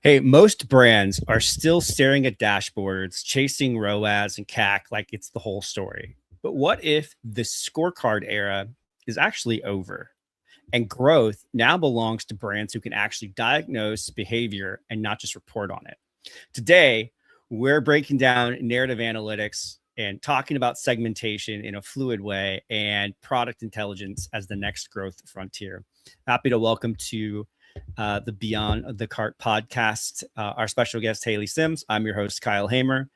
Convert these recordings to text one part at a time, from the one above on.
Hey, most brands are still staring at dashboards, chasing ROAS and CAC like it's the whole story. But what if the scorecard era is actually over and growth now belongs to brands who can actually diagnose behavior and not just report on it? Today, we're breaking down narrative analytics and talking about segmentation in a fluid way and product intelligence as the next growth frontier. Happy to welcome to the Beyond the Cart podcast, our special guest, Hailey Sims. I'm your host, Kyle Hamer.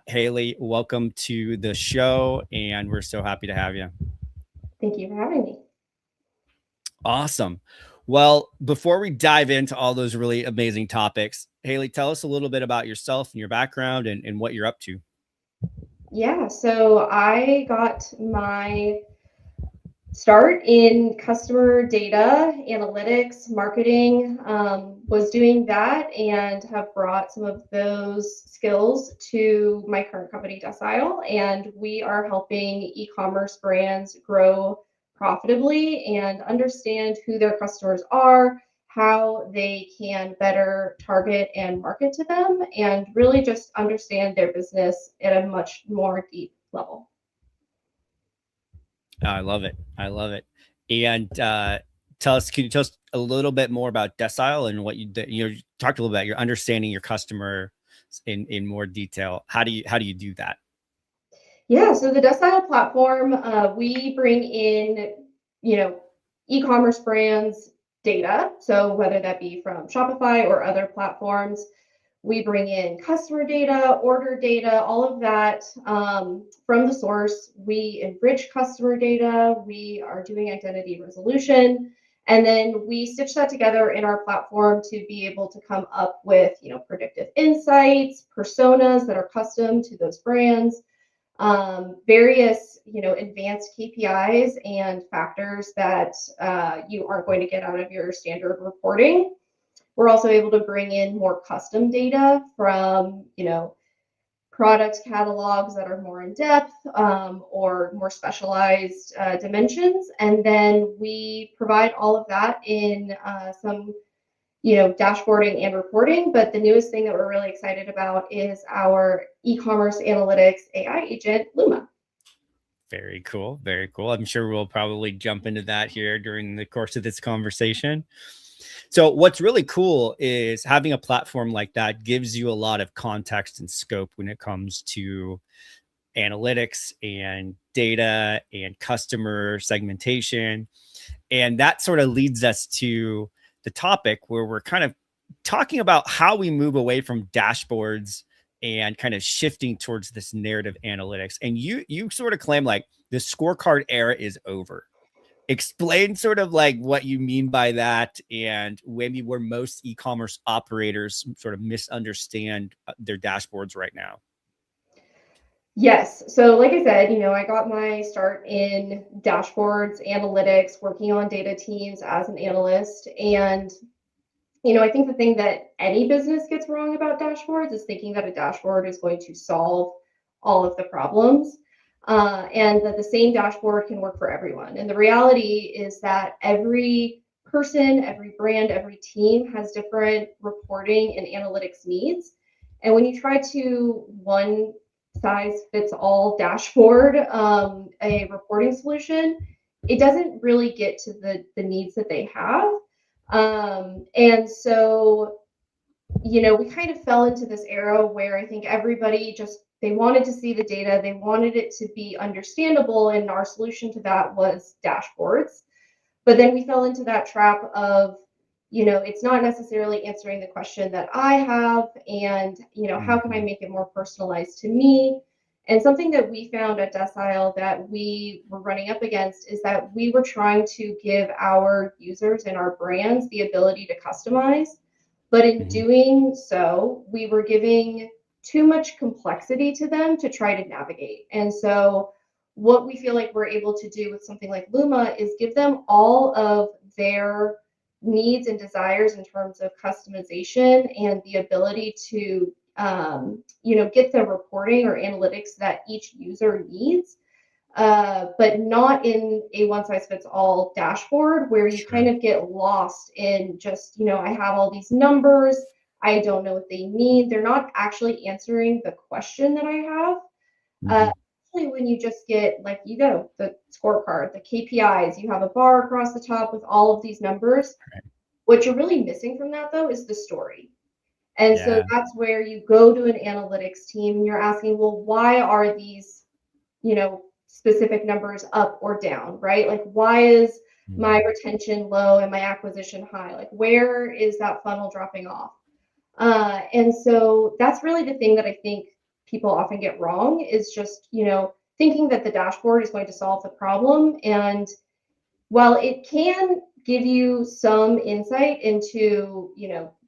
Hailey, welcome to the show, and we're so happy to have you. Thank you for having me. Awesome. Well, before we dive into all those really amazing topics, Hailey, tell us a little bit about yourself and your background and what you're up to. Yeah, so I got my start in customer data analytics marketing, was doing that and have brought some of those skills to my current company, Decile, and we are helping e-commerce brands grow profitably and understand who their customers are, how they can better target and market to them, and really just understand their business at a much more deep level. I love it. I love it. And can you tell us a little bit more about Decile and what you talked a little bit about your understanding your customer in more detail. How do you do that? Yeah, so the Decile platform, we bring in, you know, e-commerce brands data. So whether that be from Shopify or other platforms, we bring in customer data, order data, all of that from the source. We enrich customer data. We are doing identity resolution. And then we stitch that together in our platform to be able to come up with, predictive insights, personas that are custom to those brands, various, advanced KPIs and factors that you aren't going to get out of your standard reporting. We're also able to bring in more custom data from, product catalogs that are more in depth or more specialized dimensions. And then we provide all of that in some dashboarding and reporting. But the newest thing that we're really excited about is our e-commerce analytics AI agent, Luma. Very cool. Very cool. I'm sure we'll probably jump into that here during the course of this conversation. So what's really cool is having a platform like that gives you a lot of context and scope when it comes to analytics and data and customer segmentation. And that sort of leads us to the topic where we're kind of talking about how we move away from dashboards and kind of shifting towards this narrative analytics. And you sort of claim like the scorecard era is over. Explain sort of like what you mean by that and maybe where most e-commerce operators sort of misunderstand their dashboards right now. Yes. So like I said, I got my start in dashboards, analytics, working on data teams as an analyst. And, I think the thing that any business gets wrong about dashboards is thinking that a dashboard is going to solve all of the problems. And that the same dashboard can work for everyone. And the reality is that every person, every brand, every team has different reporting and analytics needs. And when you try to one size fits all dashboard a reporting solution, it doesn't really get to the needs that they have. And so, we kind of fell into this era where I think everybody they wanted to see the data, they wanted it to be understandable, and our solution to that was dashboards. But then we fell into that trap of, it's not necessarily answering the question that I have, and, how can I make it more personalized to me? And something that we found at Decile that we were running up against is that we were trying to give our users and our brands the ability to customize. But in doing so, we were giving too much complexity to them to try to navigate. And so what we feel like we're able to do with something like Luma is give them all of their needs and desires in terms of customization and the ability to get the reporting or analytics that each user needs, but not in a one size fits all dashboard where you kind of get lost in just, I have all these numbers, I don't know what they mean. They're not actually answering the question that I have. Especially when you just get, like, the scorecard, the KPIs, you have a bar across the top with all of these numbers. Right. What you're really missing from that, though, is the story. And so Yeah. that's where you go to an analytics team and you're asking, well, why are these, specific numbers up or down, right? Like, why is my Mhm. retention low and my acquisition high? Like, where is that funnel dropping off? And so that's really the thing that I think people often get wrong, is just, thinking that the dashboard is going to solve the problem. And while it can give you some insight into,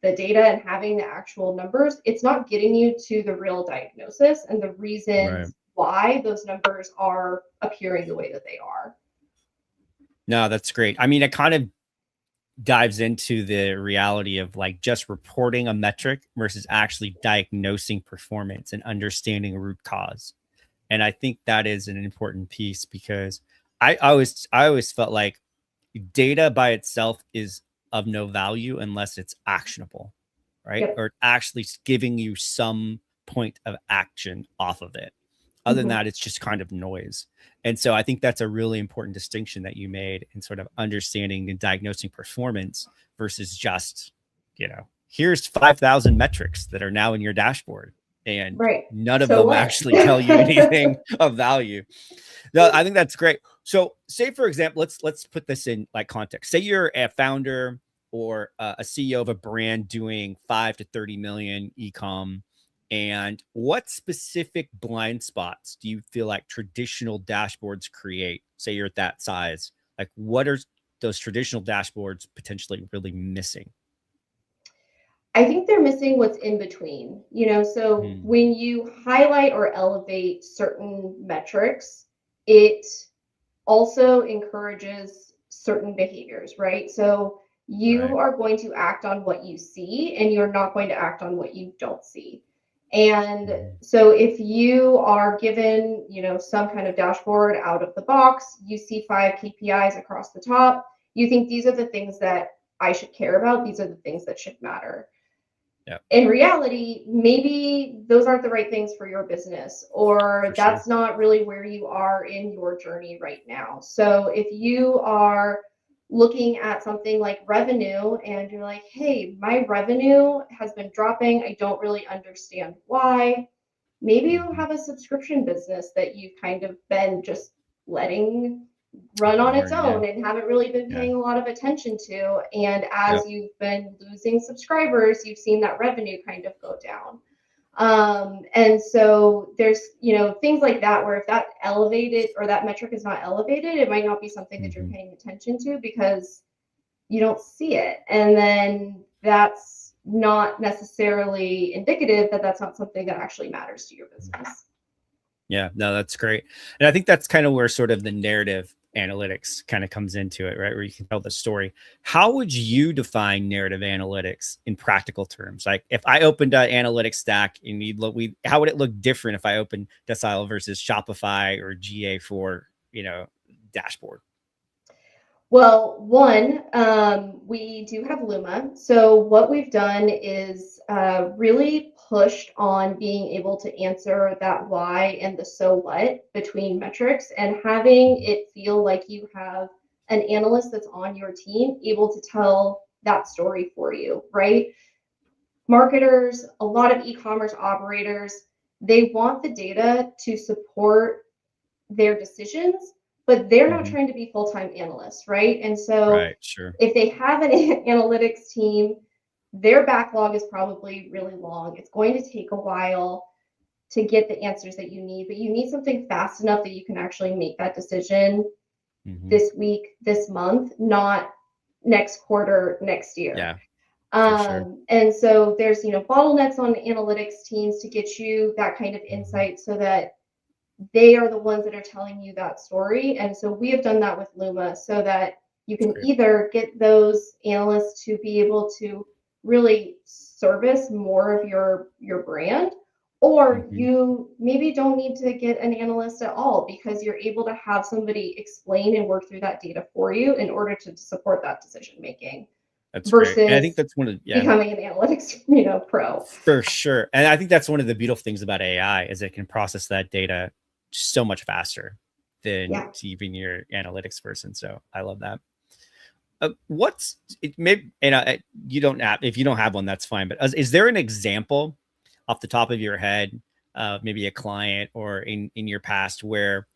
the data and having the actual numbers, it's not getting you to the real diagnosis and the Right. reasons why those numbers are appearing the way that they are. No, that's great. I mean, it kind of dives into the reality of like just reporting a metric versus actually diagnosing performance and understanding a root cause. And I think that is an important piece, because I always felt like data by itself is of no value unless it's actionable, right? Yep. Or actually giving you some point of action off of it. Other than Mhm. that, it's just kind of noise. And so I think that's a really important distinction that you made in sort of understanding and diagnosing performance versus just, here's 5,000 metrics that are now in your dashboard, and Right. none of So them what? actually tell you anything of value. No, I think that's great. So say, for example, let's put this in like context. Say you're a founder or a CEO of a brand doing 5 to 30 million ecom. And what specific blind spots do you feel like traditional dashboards create? Say you're at that size. Like, what are those traditional dashboards potentially really missing? I think they're missing what's in between. So Hmm. when you highlight or elevate certain metrics, it also encourages certain behaviors, right? So you Right. are going to act on what you see and you're not going to act on what you don't see. And Mhm. so if you are given, some kind of dashboard out of the box, you see 5 KPIs across the top, you think these are the things that I should care about, these are the things that should matter. Yeah, In reality, maybe those aren't the right things for your business, or for sure. that's not really where you are in your journey right now. So if you are looking at something like revenue and you're like, hey, my revenue has been dropping, I don't really understand why. Maybe you Mhm. have a subscription business that you've kind of been just letting run on its Ignoring. Yeah. own and haven't really been Yeah. paying a lot of attention to. And as Yep. you've been losing subscribers, you've seen that revenue kind of go down. And so there's, things like that, where if that elevated or that metric is not elevated, it might not be something that you're Mhm. paying attention to because you don't see it. And then that's not necessarily indicative that that's not something that actually matters to your business. Yeah, no, that's great. And I think that's kind of where sort of the narrative analytics kind of comes into it, right? Where you can tell the story. How would you define narrative analytics in practical terms? Like if I opened an analytics stack and how would it look different if I opened Decile versus Shopify or GA4, dashboard? Well, one, we do have Luma. So what we've done is really pushed on being able to answer that why and the so what between metrics, and having Mhm. it feel like you have an analyst that's on your team able to tell that story for you, right? Marketers, a lot of e-commerce operators, they want the data to support their decisions, but they're not Mhm. trying to be full-time analysts, right? And so Right. Sure. if they have an analytics team, their backlog is probably really long. It's going to take a while to get the answers that you need, but you need something fast enough that you can actually make that decision Mhm. this week, this month, not next quarter, next year. Yeah, for sure. And so there's, bottlenecks on analytics teams to get you that kind of Mhm. insight so that they are the ones that are telling you that story. And so we have done that with Luma so that you That's can great. either get those analysts to be able to really service more of your brand, or Mhm. you maybe don't need to get an analyst at all because you're able to have somebody explain and work through that data for you in order to support that decision making. That's great. And I think versus that's one of, yeah, becoming an analytics, pro. for sure. And I think that's one of the beautiful things about AI is it can process that data so much faster than Yeah. even your analytics person. So I love that. What's it maybe, and you don't have, if you don't have one, that's fine. But is there an example off the top of your head, maybe a client or in your past where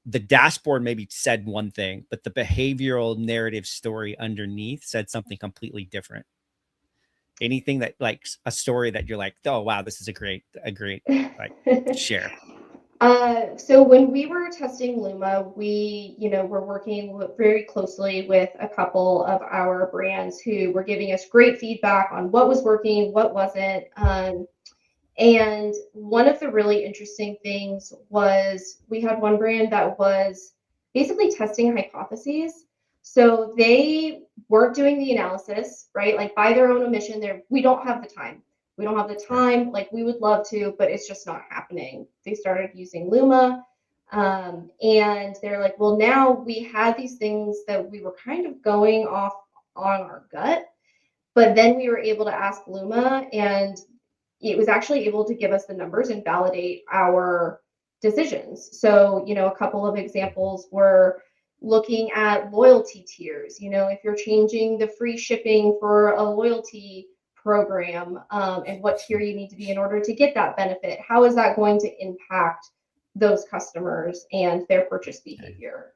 the dashboard maybe said one thing, but the behavioral narrative story underneath said something completely different? Anything that, like, a story that you're like, oh wow, this is a great like share. So when we were testing Luma, we, were working very closely with a couple of our brands who were giving us great feedback on what was working, what wasn't. And one of the really interesting things was we had one brand that was basically testing hypotheses. So they weren't doing the analysis, right? Like by their own admission, we don't have the time. We don't have the Sure. time. Like we would love to, but it's just not happening. They started using Luma. And they're like, well, now we had these things that we were kind of going off on our gut, but then we were able to ask Luma, and it was actually able to give us the numbers and validate our decisions. So, a couple of examples were looking at loyalty tiers. If you're changing the free shipping for a loyalty program, and what tier you need to be in order to get that benefit, how is that going to impact those customers and their purchase behavior?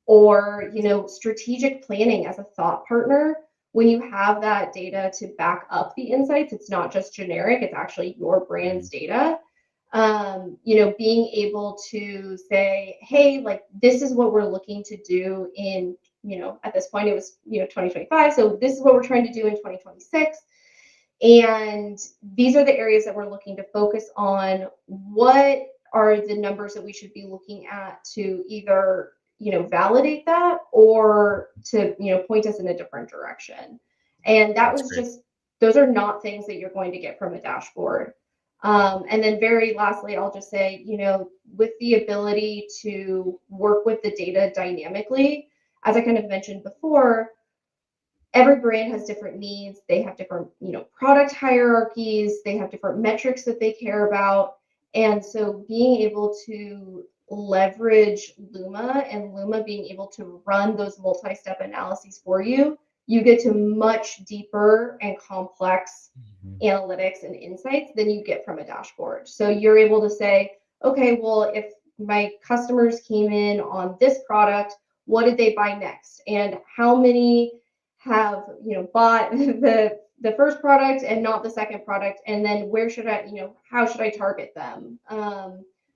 Or, strategic planning as a thought partner. When you have that data to back up the insights, it's not just generic, it's actually your brand's data. Being able to say, hey, like this is what we're looking to do in, at this point it was, 2025. So this is what we're trying to do in 2026. And these are the areas that we're looking to focus on. What are the numbers that we should be looking at to either validate that or to point us in a different direction? And that That's was great. just, those are not things that you're going to get from a dashboard. And then very lastly, I'll just say, with the ability to work with the data dynamically, as I kind of mentioned before, every brand has different needs. They have different, product hierarchies. They have different metrics that they care about. And so being able to leverage Luma and Luma being able to run those multi-step analyses for you, you get to much deeper and complex analytics and insights than you get from a dashboard. So you're able to say, okay, well, if my customers came in on this product, what did they buy next? And how many have bought the first product and not the second product, and then where should I, how should I target them?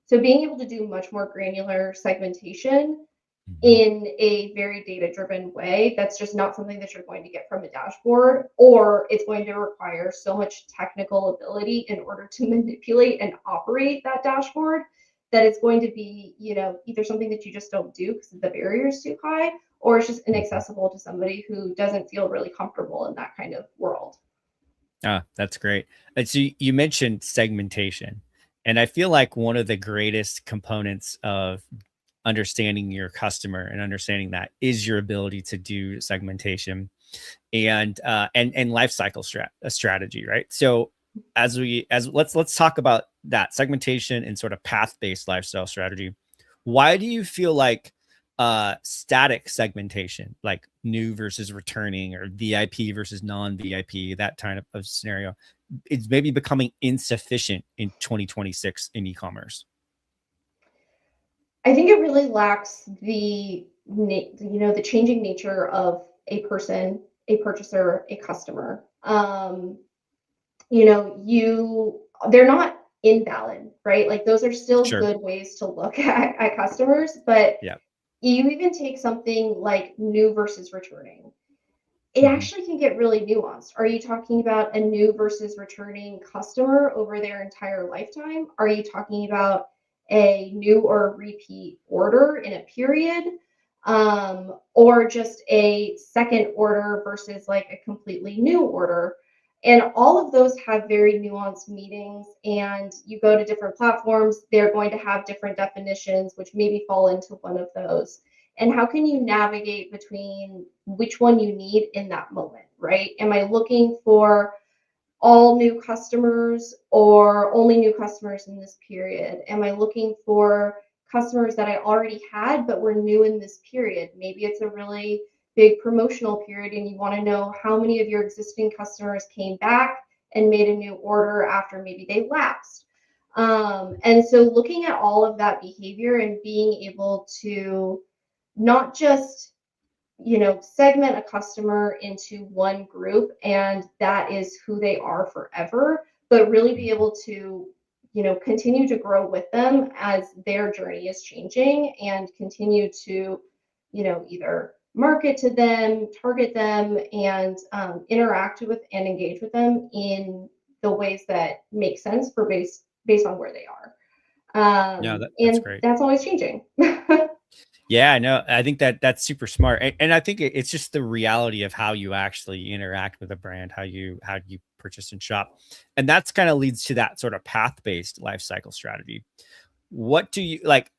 So being able to do much more granular segmentation in a very data-driven way, that's just not something that you're going to get from a dashboard, or it's going to require so much technical ability in order to manipulate and operate that dashboard that it's going to be, either something that you just don't do because the barrier is too high, or it's just inaccessible to somebody who doesn't feel really comfortable in that kind of world. That's great. And so you mentioned segmentation, and I feel like one of the greatest components of understanding your customer and understanding that is your ability to do segmentation and lifecycle strategy, right? So let's talk about that segmentation and sort of path-based lifestyle strategy. Why do you feel like static segmentation, like new versus returning or VIP versus non-VIP, that kind of scenario, it's maybe becoming insufficient in 2026 in e-commerce? I think it really lacks the the changing nature of a person, a purchaser, a customer. They're not invalid, right? Like those are still Sure. good ways to look at customers, but Yeah. you even take something like new versus returning. It Mhm. actually can get really nuanced. Are you talking about a new versus returning customer over their entire lifetime? Are you talking about a new or repeat order in a period? Or just a second order versus like a completely new order? And all of those have very nuanced meanings. And you go to different platforms, they're going to have different definitions, which maybe fall into one of those. and how can you navigate between which one you need in that moment, right? Am I looking for all new customers or only new customers in this period? Am I looking for customers that I already had but were new in this period? Maybe it's a really big promotional period and you want to know how many of your existing customers came back and made a new order after maybe they lapsed. And so looking at all of that behavior and being able to not just segment a customer into one group and that is who they are forever, but really be able to, continue to grow with them as their journey is changing and continue to, either market to them, target them, and interact with and engage with them in the ways that make sense for based on where they are. Yeah, that's And great. that's always changing. Yeah, no, I think that's super smart, and I think it's just the reality of how you actually interact with a brand, how you purchase and shop, and that's kind of leads to that sort of path based life cycle strategy. What do you like?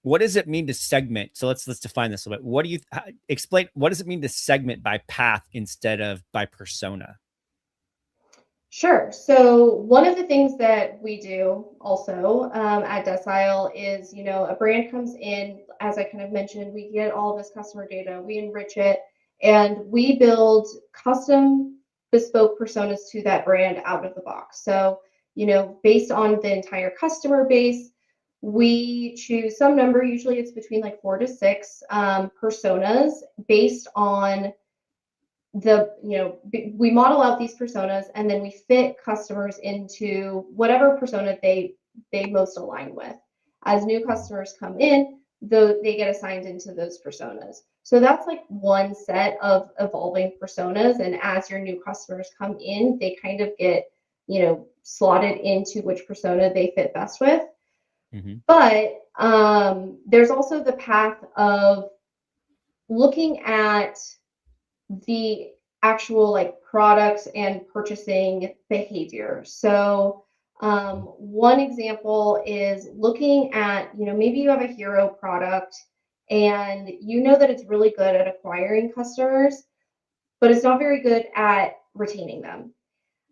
What does it mean to segment? So let's define this a bit. What do you explain? What does it mean to segment by path instead of by persona? Sure. So one of the things that we do also at Decile is, a brand comes in, as I kind of mentioned, we get all this customer data, we enrich it, and we build custom bespoke personas to that brand out of the box. So, based on the entire customer base, we choose some number, usually it's between like 4 to 6 personas based on we model out these personas and then we fit customers into whatever persona they most align with. As new customers come in, they get assigned into those personas. So that's like one set of evolving personas, and as your new customers come in, they kind of get slotted into which persona they fit best with. Mm-hmm. But there's also the path of looking at the actual like products and purchasing behavior. So one example is looking at, maybe you have a hero product and that it's really good at acquiring customers, but it's not very good at retaining them.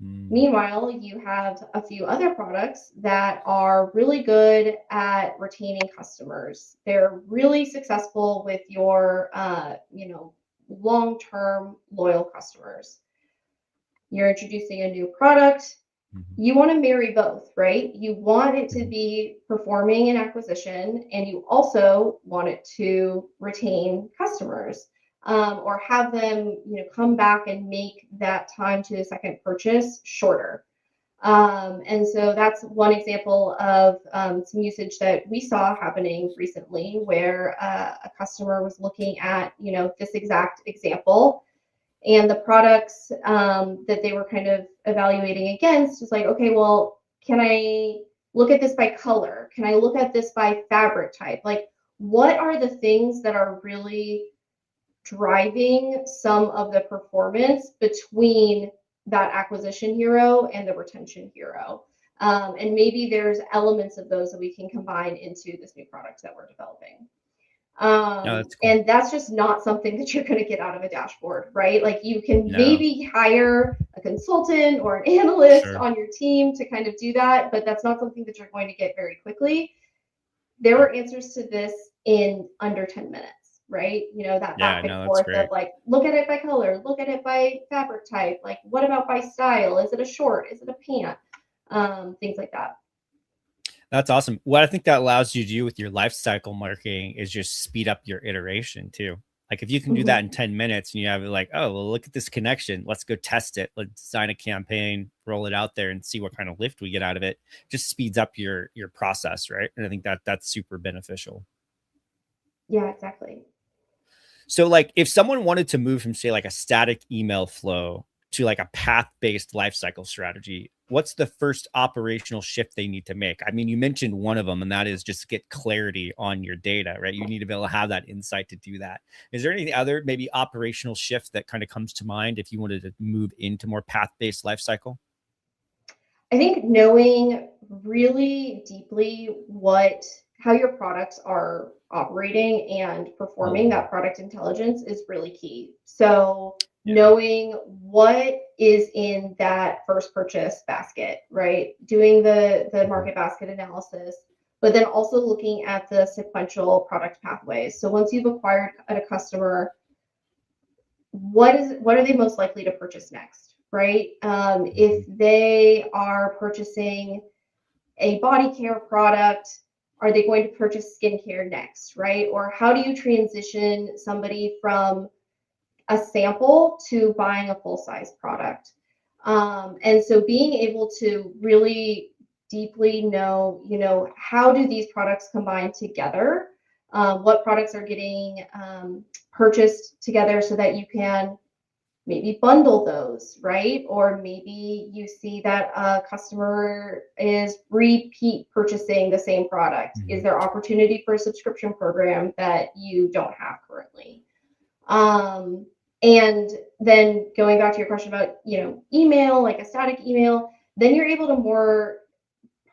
Meanwhile, you have a few other products that are really good at retaining customers. They're really successful with your, long-term loyal customers. You're introducing a new product. You want to marry both, right? You want it to be performing an acquisition, and you also want it to retain customers, or have them, come back and make that time to the second purchase shorter. And so that's one example of some usage that we saw happening recently where a customer was looking at, this exact example, and the products that they were kind of evaluating against was like, okay, well, can I look at this by color? Can I look at this by fabric type? Like, what are the things that are really driving some of the performance between that acquisition hero and the retention hero? And maybe there's elements of those that we can combine into this new product that we're developing. That's cool. And that's just not something that you're going to get out of a dashboard, right? Like you can maybe hire a consultant or an analyst on your team to kind of do that, but that's not something that you're going to get very quickly. There were answers to this in under 10 minutes, right? That back and forth of like, look at it by color, look at it by fabric type, like what about by style? Is it a short? Is it a pant? Things like that. That's awesome. What I think that allows you to do with your life cycle marketing is just speed up your iteration too. Like if you can do that in 10 minutes and you have it like, oh, well, look at this connection. Let's go test it. Let's design a campaign, roll it out there and see what kind of lift we get out of it. Just speeds up your process, right? And I think that's super beneficial. Yeah, exactly. So like if someone wanted to move from say like a static email flow to like a path-based lifecycle strategy, what's the first operational shift they need to make? I mean, you mentioned one of them, and that is just get clarity on your data, right? You need to be able to have that insight to do that. Is there any other maybe operational shift that kind of comes to mind if you wanted to move into more path-based lifecycle? I think knowing really deeply what how your products are operating and performing, that product intelligence is really key. So knowing what is in that first purchase basket, right? Doing the market basket analysis, but then also looking at the sequential product pathways. So once you've acquired a customer, what are they most likely to purchase next, right? If they are purchasing a body care product, are they going to purchase skincare next, right? Or how do you transition somebody from a sample to buying a full-size product? And so being able to really deeply know, how do these products combine together? What products are getting purchased together so that you can maybe bundle those, right? Or maybe you see that a customer is repeat purchasing the same product. Is there opportunity for a subscription program that you don't have currently? And then going back to your question about, email, like a static email, then you're able to more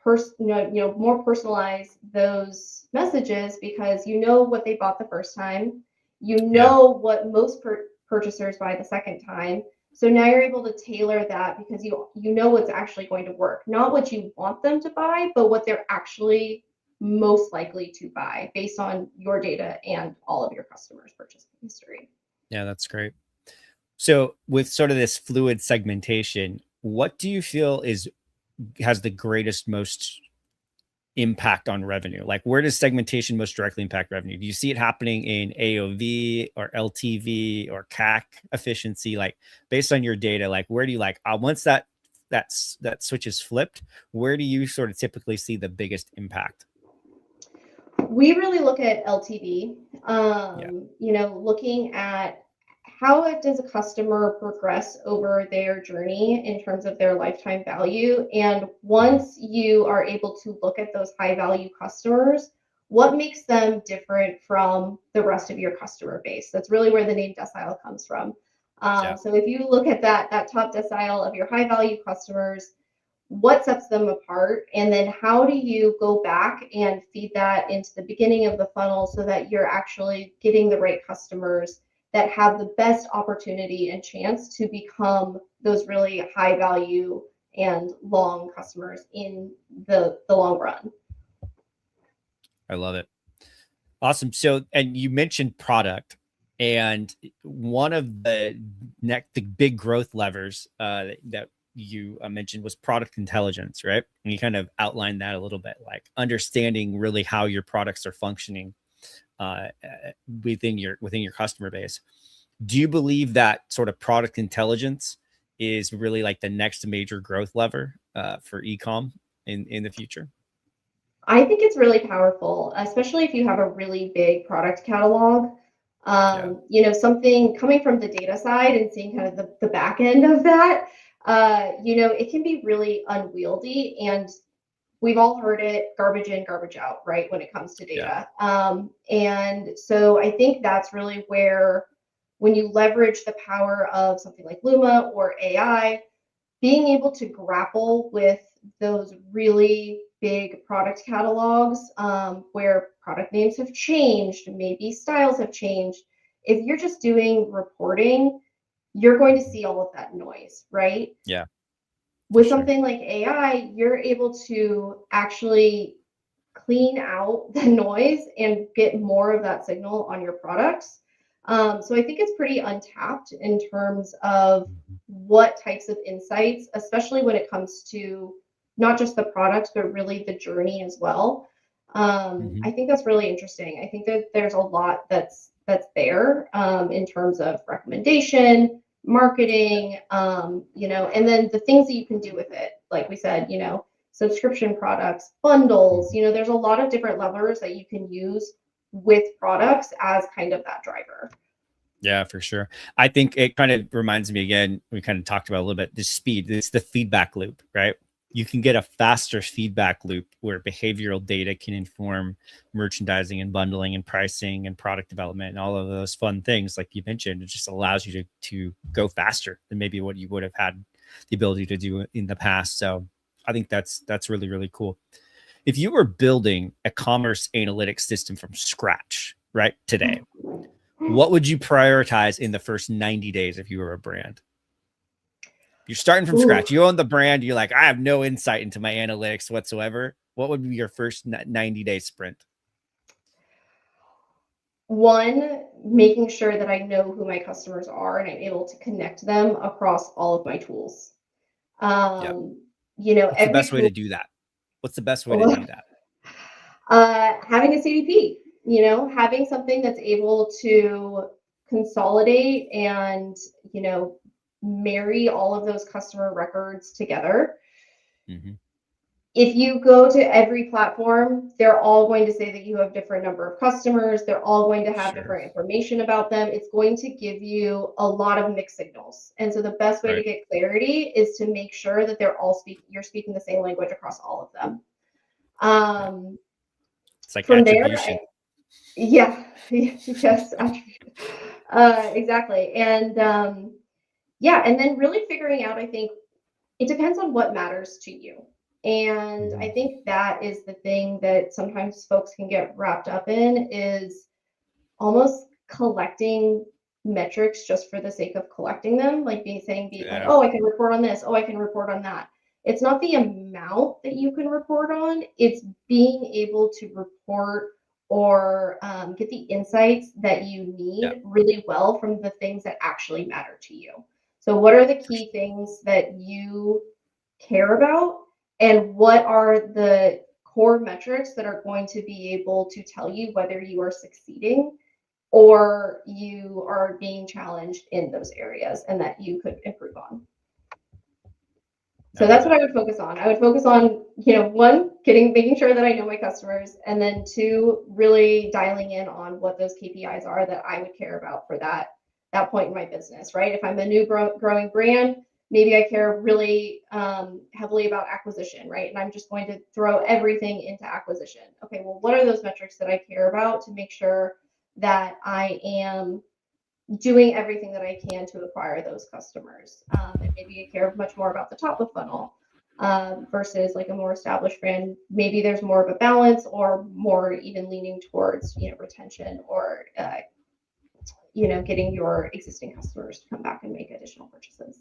personalize those messages because you know what they bought the first time. You know what most purchasers buy the second time. So now you're able to tailor that because you know what's actually going to work, not what you want them to buy, but what they're actually most likely to buy based on your data and all of your customers' purchasing history. Yeah, that's great. So with sort of this fluid segmentation, what do you feel has the greatest, most impact on revenue? Like, where does segmentation most directly impact revenue? Do you see it happening in AOV or LTV or CAC efficiency? Like, based on your data, like, where do you once that switch is flipped, where do you sort of typically see the biggest impact? We really look at LTV, looking at how does a customer progress over their journey in terms of their lifetime value. And once you are able to look at those high value customers, what makes them different from the rest of your customer base? That's really where the name Decile comes from. So if you look at that top decile of your high value customers, what sets them apart, and then how do you go back and feed that into the beginning of the funnel so that you're actually getting the right customers that have the best opportunity and chance to become those really high value and long customers in the long run. I love it. Awesome. So, and you mentioned product, and one of the big growth levers that you mentioned was product intelligence, right? And you kind of outlined that a little bit, like understanding really how your products are functioning within your customer base. Do you believe that sort of product intelligence is really like the next major growth lever for ecom in the future? I think it's really powerful, especially if you have a really big product catalog. Something coming from the data side and seeing kind of the back end of that, it can be really unwieldy. And we've all heard it, garbage in, garbage out, right, when it comes to data. And so I think that's really where, when you leverage the power of something like Luma or AI, being able to grapple with those really big product catalogs where product names have changed, maybe styles have changed. If you're just doing reporting, you're going to see all of that noise, right? Yeah. With something like AI, you're able to actually clean out the noise and get more of that signal on your products. So I think it's pretty untapped in terms of what types of insights, especially when it comes to not just the products, but really the journey as well. I think that's really interesting. I think that there's a lot that's there in terms of recommendation, marketing, and then the things that you can do with it. Like we said, subscription products, bundles, there's a lot of different levers that you can use with products as kind of that driver. Yeah, for sure. I think it kind of reminds me, again, we kind of talked about a little bit, the speed. It's the feedback loop, right? You can get a faster feedback loop where behavioral data can inform merchandising and bundling and pricing and product development and all of those fun things. Like you mentioned, it just allows you to go faster than maybe what you would have had the ability to do in the past. So I think that's really, really cool. if you were building a commerce analytics system from scratch, right, today, what would you prioritize in the first 90 days if you were a brand? You're starting from scratch. You own the brand. You're like, I have no insight into my analytics whatsoever. What would be your first 90-day sprint? One, making sure that I know who my customers are and I'm able to connect them across all of my tools. Yep. What's the Every best way tool. to do that? What's the best way to do that? Having a CDP, having something that's able to consolidate and, marry all of those customer records together. Mm-hmm. If you go to every platform, they're all going to say that you have different number of customers. They're all going to have different information about them. It's going to give you a lot of mixed signals. And so the best way to get clarity is to make sure that you're speaking the same language across all of them. It's like from attribution. Yes, attribution. Exactly. And and then really figuring out, I think it depends on what matters to you. And I think that is the thing that sometimes folks can get wrapped up in, is almost collecting metrics just for the sake of collecting them, like oh, I can report on this, oh, I can report on that. It's not the amount that you can report on, it's being able to report or get the insights that you need really well from the things that actually matter to you. So what are the key things that you care about, and what are the core metrics that are going to be able to tell you whether you are succeeding or you are being challenged in those areas and that you could improve on. So that's what I would focus on. I would focus on, one, making sure that I know my customers, and then two, really dialing in on what those KPIs are that I would care about for that point in my business, right? If I'm a new growing brand, maybe I care really heavily about acquisition, right? And I'm just going to throw everything into acquisition. Okay, well, what are those metrics that I care about to make sure that I am doing everything that I can to acquire those customers? And maybe I care much more about the top of funnel versus like a more established brand. Maybe there's more of a balance, or more even leaning towards, retention, or getting your existing customers to come back and make additional purchases.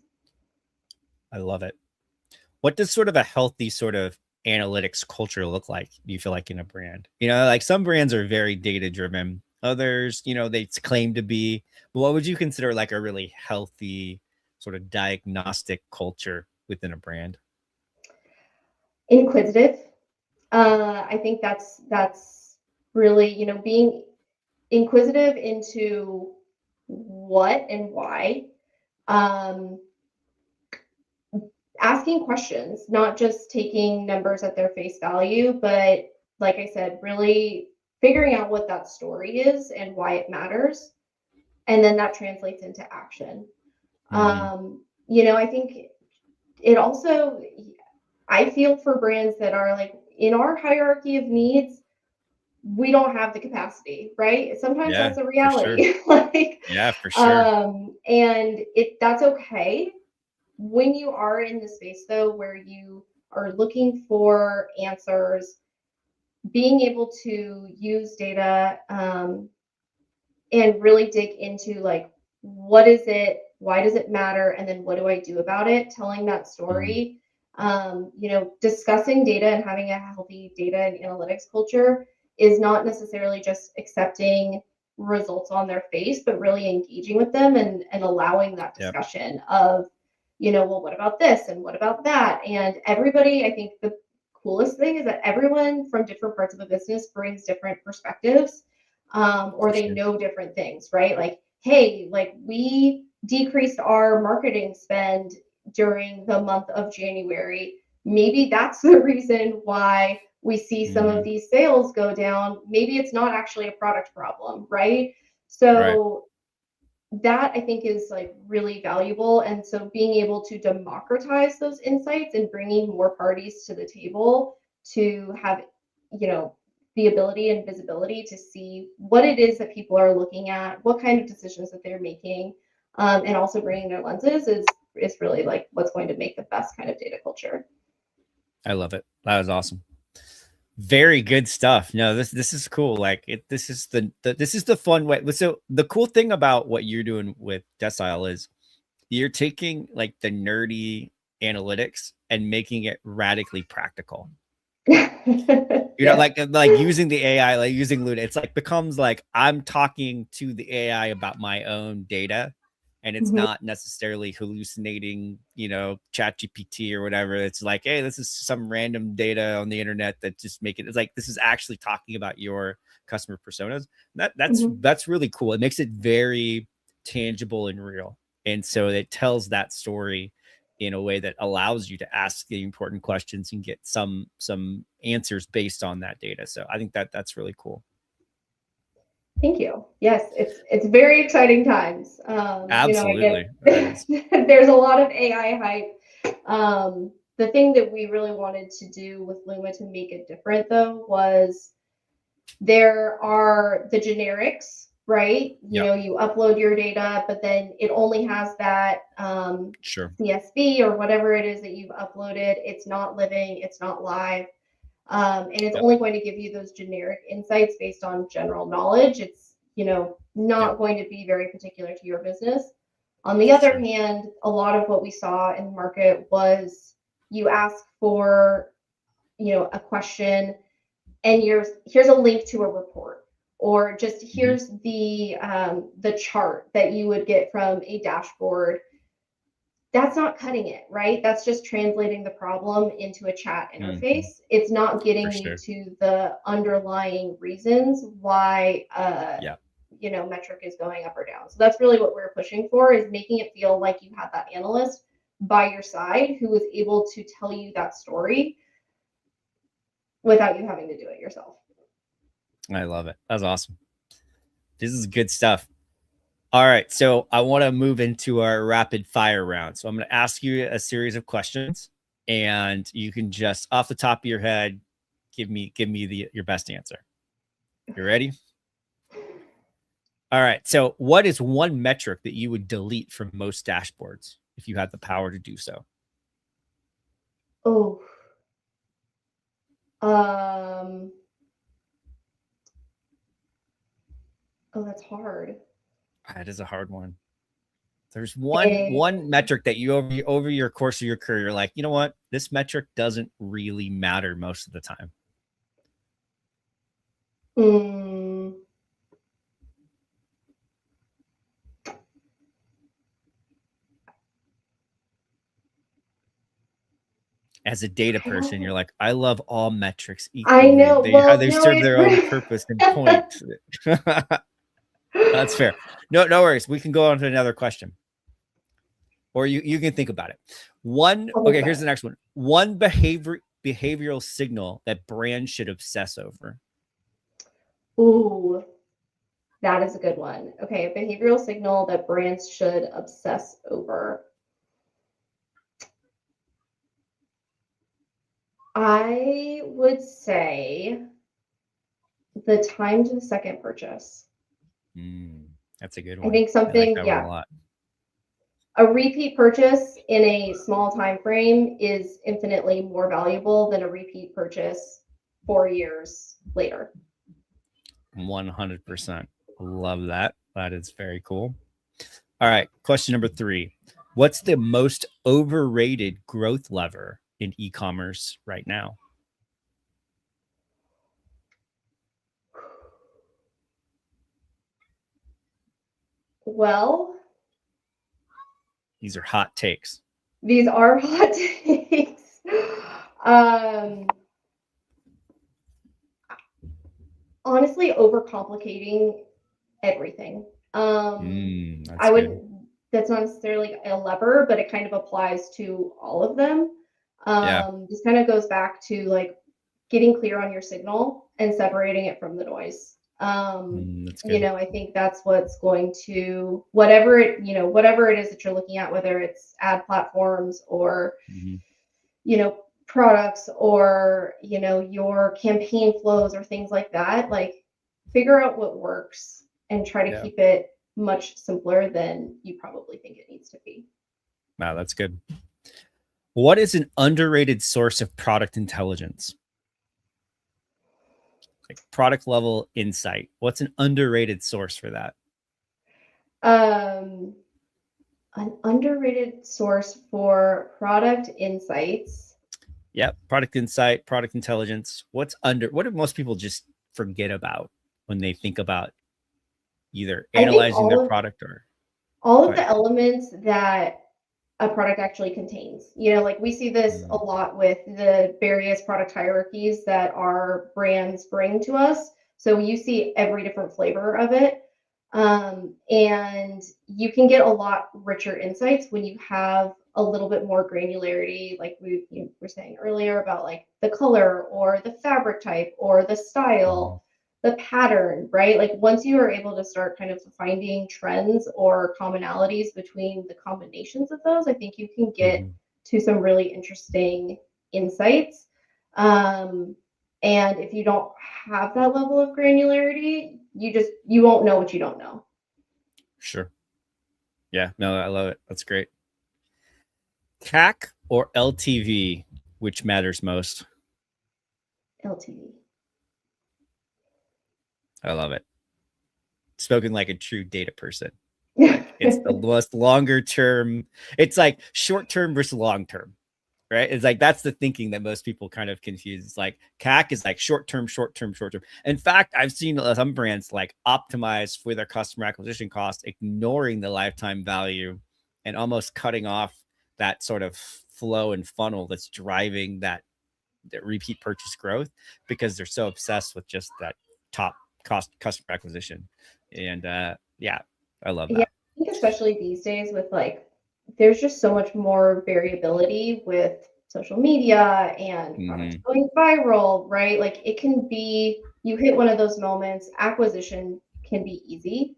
I love it. What does sort of a healthy sort of analytics culture look like, do you feel like, in a brand? Like some brands are very data driven. Others, they claim to be. But what would you consider like a really healthy sort of diagnostic culture within a brand? Inquisitive. I think that's really, being inquisitive into what and why. Asking questions, not just taking numbers at their face value, but like I said, really figuring out what that story is and why it matters. And then that translates into action. I think it also, I feel for brands that are like in our hierarchy of needs, we don't have the capacity, right? Sometimes that's a reality. For sure. And that's okay. When you are in the space, though, where you are looking for answers, being able to use data and really dig into like, what is it? Why does it matter? And then what do I do about it? Telling that story, discussing data and having a healthy data and analytics culture is not necessarily just accepting results on their face, but really engaging with them and allowing that discussion of, well, what about this? And what about that? And everybody, I think the coolest thing is that everyone from different parts of the business brings different perspectives, or they know different things, right? Like, hey, like we decreased our marketing spend during the month of January. Maybe that's the reason why we see some of these sales go down. Maybe it's not actually a product problem, right? So that I think is like really valuable. And so being able to democratize those insights and bringing more parties to the table to have, the ability and visibility to see what it is that people are looking at, what kind of decisions that they're making, and also bringing their lenses is really like what's going to make the best kind of data culture. I love it. That was awesome. Very good stuff. No, this is cool. Like this is this is the fun way. So the cool thing about what you're doing with Decile is you're taking like the nerdy analytics and making it radically practical. You know, Yes. like using the AI, like using Luna, it's like becomes like I'm talking to the AI about my own data, and it's Mhm. not necessarily hallucinating, you know, chat GPT or whatever. It's like, hey, this is some random data on the internet that just make it. It's like this is actually talking about your customer personas. Mhm. That's really cool. It makes it very tangible and real, and so it tells that story in a way that allows you to ask the important questions and get some answers based on that data. So I think that that's really cool. Thank you. Yes, it's very exciting times. I Absolutely. get That is. there's a lot of AI hype. The thing that we really wanted to do with Luma to make it different, though, was there are the generics, right? Yep. You upload your data, but then it only has that Sure. CSV or whatever it is that you've uploaded. It's not living, it's not live. And it's Yep. only going to give you those generic insights based on general knowledge. It's, Yep. not going to be very particular to your business. On the For other sure. hand, a lot of what we saw in the market was you ask for, a question and here's a link to a report, or just Mhm. here's the chart that you would get from a dashboard. That's not cutting it, right? That's just translating the problem into a chat Mhm. interface. It's not For getting you sure. to the underlying reasons why Yeah. metric is going up or down. So that's really what we're pushing for, is making it feel like you have that analyst by your side who is able to tell you that story without you having to do it yourself. I love it. That's awesome. This is good stuff. All right. So I want to move into our rapid fire round. So I'm going to ask you a series of questions, and you can just off the top of your head give me your best answer. You ready? All right. So, what is one metric that you would delete from most dashboards if you had the power to do so? Oh, um, that's hard. That is a hard one. There's Eh, one metric that you over your course of your career, you're like, you know what? This metric doesn't really matter most of the time. mm, As a data I person, you're don't. like, I love all metrics I equally. know. Well, They no, serve their own purpose and point. That's fair. No worries. We can go on to another question. Or you can think about it. One, I'll think okay, about here's the it. next one. One behavioral signal that brands should obsess over. Ooh, that is a good one. Okay, a behavioral signal that brands should obsess over. I would say the time to the second purchase. That's a good I one. think I like something, that one a yeah, lot. a repeat purchase in a small time frame is infinitely more valuable than a repeat purchase 4 years later. 100%. Love that. That is very cool. All right. Question number 3. What's the most overrated growth lever in e-commerce right now? Well, These are hot takes. these are hot takes. Um, Honestly, overcomplicating everything. That's I good. would, that's not necessarily a lever, but it kind of applies to all of them. Yeah. This kind of goes back to like getting clear on your signal and separating it from the noise. That's good. I think that's what's going to, whatever it is that you're looking at, whether it's ad platforms or, Mhm. products or, your campaign flows or things like that, like figure out what works and try to Yeah. keep it much simpler than you probably think it needs to be. Wow, that's good. What is an underrated source of product intelligence? Like product level insight. What's an underrated source for that? An underrated source for product insights. Yep. Product insight, product intelligence. What do most people just forget about when they think about either I think analyzing their product or all go of the ahead. elements that a product actually contains. Like we see this a lot with the various product hierarchies that our brands bring to us. So you see every different flavor of it. And you can get a lot richer insights when you have a little bit more granularity, like we were saying earlier about like the color or the fabric type or the style, the pattern, right? Like once you are able to start kind of finding trends or commonalities between the combinations of those, I think you can get to some really interesting insights. And if you don't have that level of granularity, you won't know what you don't know. Sure. Yeah, no, I love it. That's great. CAC or LTV, which matters most? LTV. I love it. Spoken like a true data person. It's the most longer term. It's like short term versus long term, right? It's like that's the thinking that most people kind of confuse. It's like CAC is like short term, short term, short term. In fact, I've seen some brands like optimize for their customer acquisition cost, ignoring the lifetime value and almost cutting off that sort of flow and funnel that's driving that repeat purchase growth because they're so obsessed with just that top cost customer acquisition. And yeah, I love that. Yeah, I think especially these days with like, there's just so much more variability with social media and products going viral, right? Like it can be, you hit one of those moments, acquisition can be easy.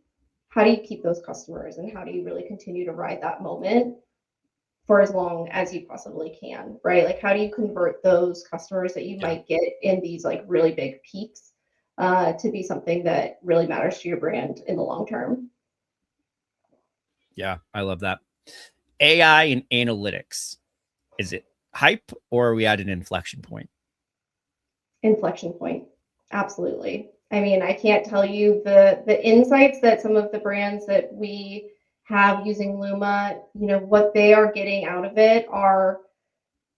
How do you keep those customers and how do you really continue to ride that moment for as long as you possibly can, right? Like how do you convert those customers that you might get in these like really big peaks to be something that really matters to your brand in the long term? Yeah, I love that. AI and analytics. Is it hype or are we at an inflection point? Inflection point. Absolutely. I mean, I can't tell you the insights that some of the brands that we have using Luma, what they are getting out of it are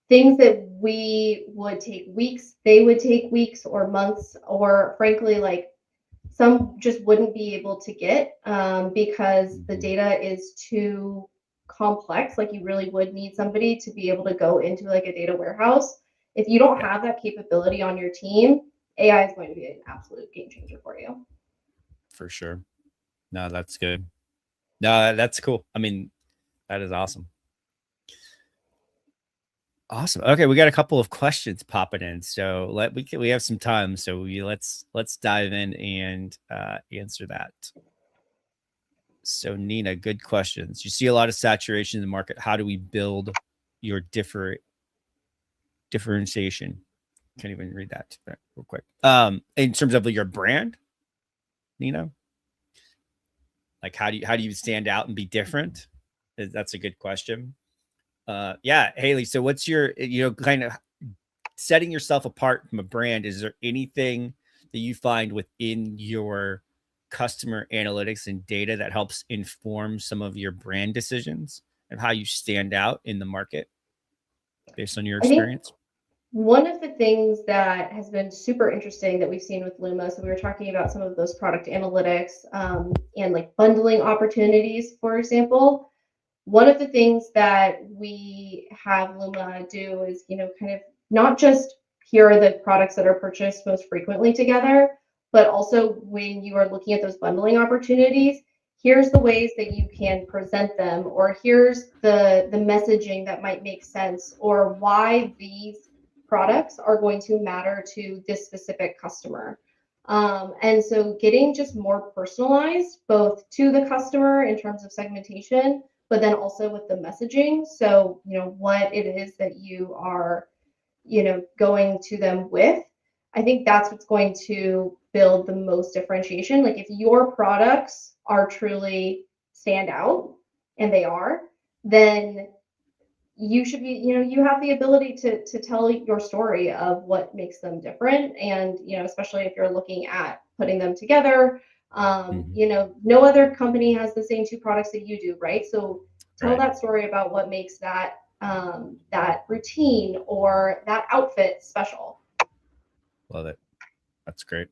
things that we would take weeks, they would take weeks or months, or frankly, like some just wouldn't be able to get because the data is too complex. Like you really would need somebody to be able to go into like a data warehouse. If you don't have that capability on your team, AI is going to be an absolute game changer for you. For sure. No, that's good. No, that's cool. I mean, that is awesome. Awesome. Okay, we got a couple of questions popping in, so we have some time. So let's dive in and answer that. So Nina, good questions. You see a lot of saturation in the market. How do we build your differentiation? Can't even read that real quick. In terms of your brand, Nina, like how do you stand out and be different? That's a good question. Yeah, Hailey. So what's your, kind of setting yourself apart from a brand? Is there anything that you find within your customer analytics and data that helps inform some of your brand decisions and how you stand out in the market based on your I think experience? one of the things that has been super interesting that we've seen with Luma, so we were talking about some of those product analytics and like bundling opportunities, for example. One of the things that we have Luma do is, kind of not just here are the products that are purchased most frequently together, but also when you are looking at those bundling opportunities, here's the ways that you can present them, or here's the messaging that might make sense, or why these products are going to matter to this specific customer. And so getting just more personalized, both to the customer in terms of segmentation, but then also with the messaging. So, what it is that you are, going to them with. I think that's what's going to build the most differentiation. Like if your products are truly stand out, and they are, then you should be, you have the ability to tell your story of what makes them different. And, especially if you're looking at putting them together, no other company has the same two products that you do, right? So tell Right. that story about what makes that that routine or that outfit special. Love it. That's great.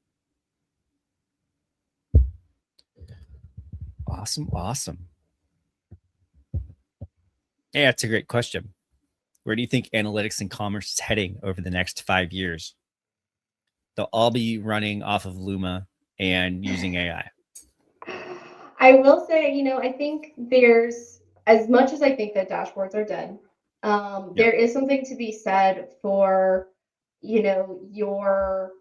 Awesome. Awesome. Yeah, that's a great question. Where do you think analytics and commerce is heading over the next 5 years? They'll all be running off of Luma and using AI. I will say, I think there's, as much as I think that dashboards are dead, Yep. there is something to be said for, your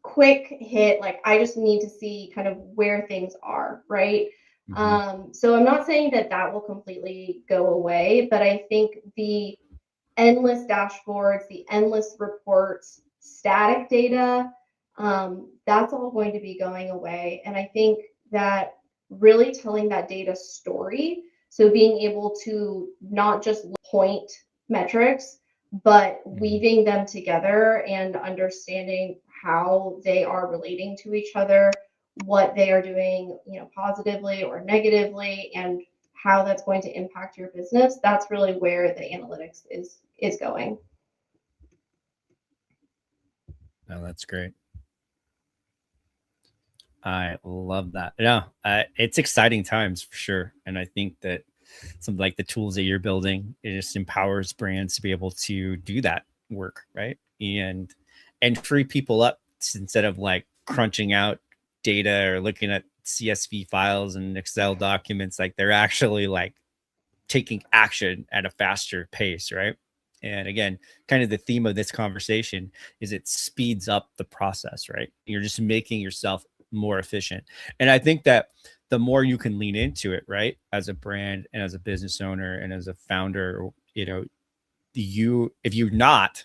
quick hit, like I just need to see kind of where things are, right? Mhm. So I'm not saying that that will completely go away, but I think the endless dashboards, the endless reports, static data, that's all going to be going away. And I think that really telling that data story, so being able to not just point metrics, but Mhm. weaving them together and understanding how they are relating to each other, what they are doing, positively or negatively, and how that's going to impact your business. That's really where the analytics is going. Oh, that's great. I love that. Yeah, it's exciting times for sure. And I think that some like the tools that you're building, it just empowers brands to be able to do that work, right? And free people up instead of like crunching out data or looking at CSV files and Excel documents. Like they're actually like taking action at a faster pace, right? And again, kind of the theme of this conversation is it speeds up the process, right? You're just making yourself more efficient. And I think that the more you can lean into it, right, as a brand and as a business owner and as a founder, if you're not,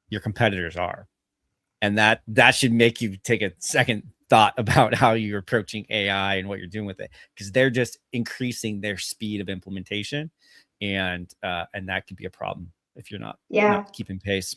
your competitors are. And that should make you take a second thought about how you're approaching AI and what you're doing with it, because they're just increasing their speed of implementation, and that could be a problem if you're not Yeah. keeping pace.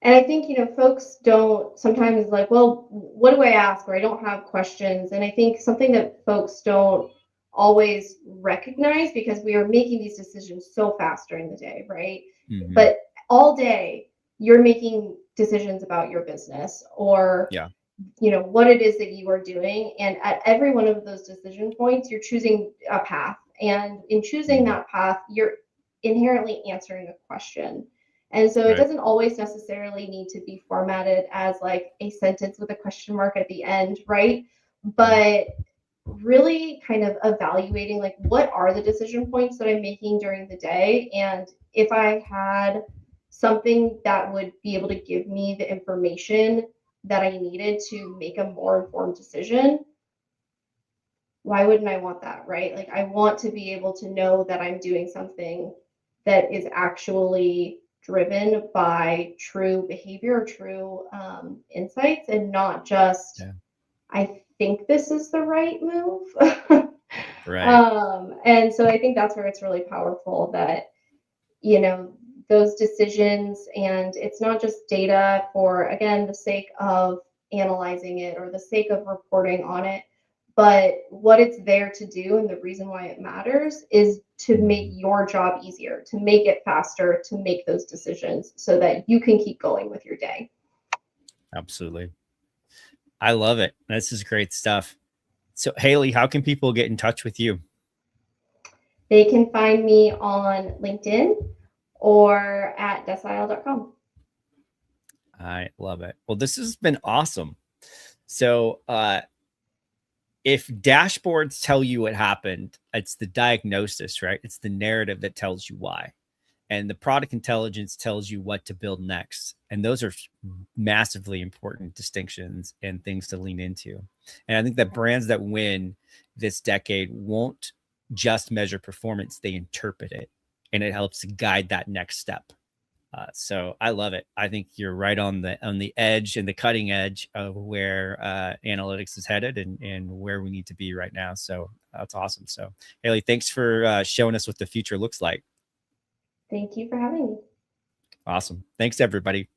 And I think, folks don't sometimes like, well, what do I ask? Or I don't have questions. And I think something that folks don't always recognize, because we are making these decisions so fast during the day, right? Mm-hmm. But all day you're making decisions about your business or Yeah. what it is that you are doing, and at every one of those decision points you're choosing a path, and in choosing Mm-hmm. that path you're inherently answering a question. And so it Right. doesn't always necessarily need to be formatted as like a sentence with a question mark at the end, right? Mm-hmm. But really kind of evaluating like what are the decision points that I'm making during the day, and if I had something that would be able to give me the information that I needed to make a more informed decision, why wouldn't I want that, right? Like I want to be able to know that I'm doing something that is actually driven by true behavior, true insights, and not just, Yeah. I think this is the right move. Right. And so I think that's where it's really powerful that, you know, those decisions, and it's not just data for, again, the sake of analyzing it or the sake of reporting on it, but what it's there to do and the reason why it matters is to make Mhm. your job easier, to make it faster, to make those decisions so that you can keep going with your day. Absolutely. I love it. This is great stuff. So, Hailey, how can people get in touch with you? They can find me on LinkedIn or at decile.com. I love it. Well, this has been awesome. So, if dashboards tell you what happened, it's the diagnosis, right? It's the narrative that tells you why. And the product intelligence tells you what to build next. And those are massively important distinctions and things to lean into. And I think that brands that win this decade won't just measure performance, they interpret it, and it helps to guide that next step. So I love it. I think you're right on the edge and the cutting edge of where analytics is headed and where we need to be right now. So that's awesome. So Hailey, thanks for showing us what the future looks like. Thank you for having me. Awesome. Thanks, everybody.